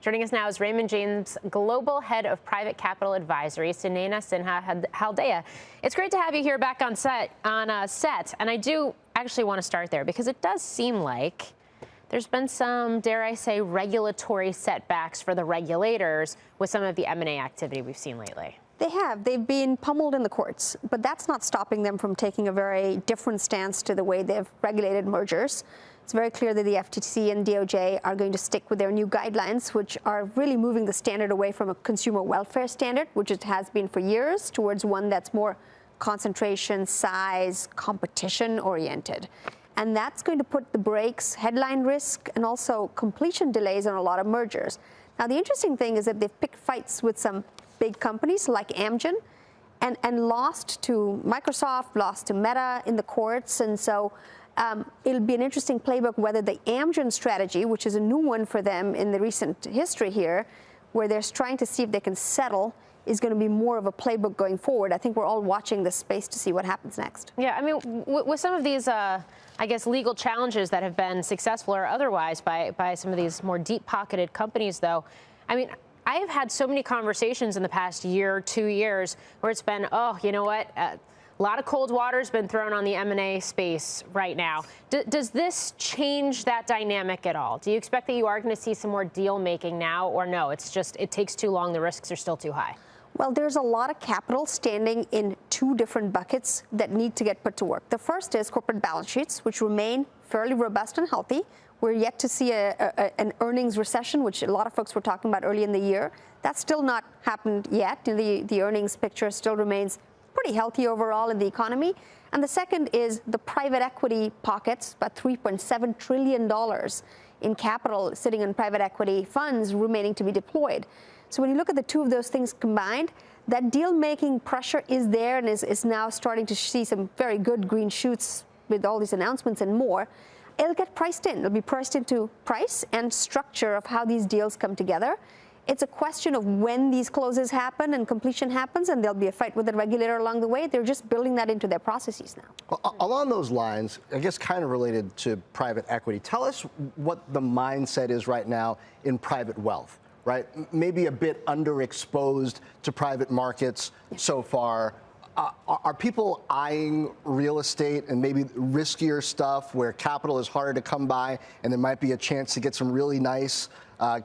Joining us now is Raymond James Global Head of Private Capital Advisory, Sinha Haldea. It's great to have you here back on set. And I do actually want to start there because it does seem like there's been some, dare I say, regulatory setbacks for the regulators with some of the M&A activity we've seen lately. They have. They've been pummeled in the courts, but that's not stopping them from taking a very different stance to the way they've regulated mergers. It's very clear that the FTC and DOJ are going to stick with their new guidelines, which are really moving the standard away from a consumer welfare standard, which it has been for years, towards one that's more concentration, size, competition oriented. And that's going to put the brakes, headline risk, and also completion delays on a lot of mergers. Now, the interesting thing is that they've picked fights with some big companies like Amgen and lost to Microsoft, lost to Meta in the courts. And so it'll be an interesting playbook whether the Amgen strategy, which is a new one for them in the recent history here, where they're trying to see if they can settle, is going to be more of a playbook going forward. I think we're all watching this space to see what happens next. Yeah, I mean, with some of these, I guess, legal challenges that have been successful or otherwise by some of these more deep-pocketed companies, though, I mean, I have had so many conversations in the past year, 2 years, where it's been, oh, you know what, a lot of cold water's been thrown on the M&A space right now. Does this change that dynamic at all? Do you expect that you are going to see some more deal making now, or no, it's just, it takes too long, the risks are still too high? Well, there's a lot of capital standing in two different buckets that need to get put to work. The first is corporate balance sheets, which remain fairly robust and healthy. We're yet to see an earnings recession, which a lot of folks were talking about early in the year. That's still not happened yet. The earnings picture still remains pretty healthy overall in the economy. And the second is the private equity pockets, about $3.7 trillion in capital sitting in private equity funds remaining to be deployed. So when you look at the two of those things combined, that deal-making pressure is there and is now starting to see some very good green shoots with all these announcements and more. It'll get priced in. It'll be priced into price and structure of how these deals come together. It's a question of when these closes happen and completion happens, and there'll be a fight with the regulator along the way. They're just building that into their processes now. Well, along those lines, I guess kind of related to private equity, tell us what the mindset is right now in private wealth, right? Maybe a bit underexposed to private markets so far. Are people eyeing real estate and maybe riskier stuff where capital is harder to come by and there might be a chance to get some really nice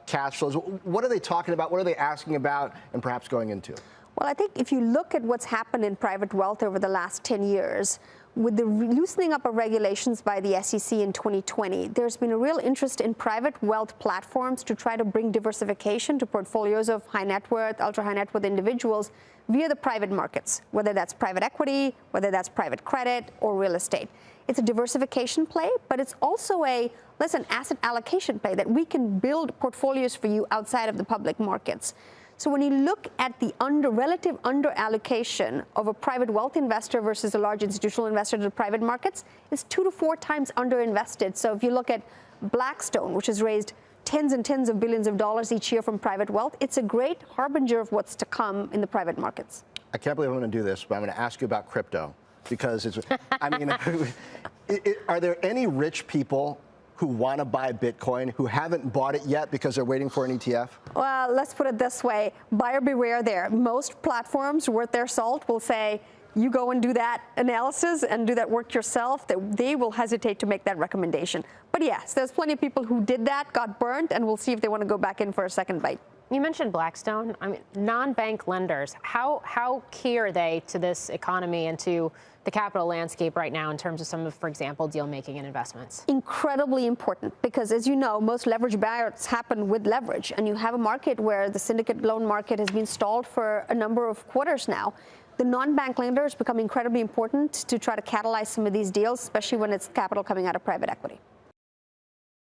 cash flows? What are they talking about? What are they asking about and perhaps going into? Well, I think if you look at what's happened in private wealth over the last 10 years, with the loosening up of regulations by the SEC in 2020, there's been a real interest in private wealth platforms to try to bring diversification to portfolios of high net worth, ultra high net worth individuals via the private markets, whether that's private equity, whether that's private credit or real estate. It's a diversification play, but it's also a, asset allocation play that we can build portfolios for you outside of the public markets. So when you look at the relative under-allocation of a private wealth investor versus a large institutional investor to the private markets, it's 2 to 4 times under-invested. So if you look at Blackstone, which has raised tens and tens of billions of dollars each year from private wealth, it's a great harbinger of what's to come in the private markets. I can't believe I'm going to do this, but I'm going to ask you about crypto because it's, I mean, are there any rich people who want to buy Bitcoin, who haven't bought it yet because they're waiting for an ETF? Well, let's put it this way. Buyer beware there. Most platforms worth their salt will say, you go and do that analysis and do that work yourself. They will hesitate to make that recommendation. But yes, there's plenty of people who did that, got burnt, and we'll see if they want to go back in for a second bite. You mentioned Blackstone. I mean, non-bank lenders, how key are they to this economy and to the capital landscape right now in terms of some of, for example, deal making and investments? Incredibly important because, as you know, most leverage buyouts happen with leverage. And you have a market where the syndicate loan market has been stalled for a number of quarters now. The non-bank lenders become incredibly important to try to catalyze some of these deals, especially when it's capital coming out of private equity.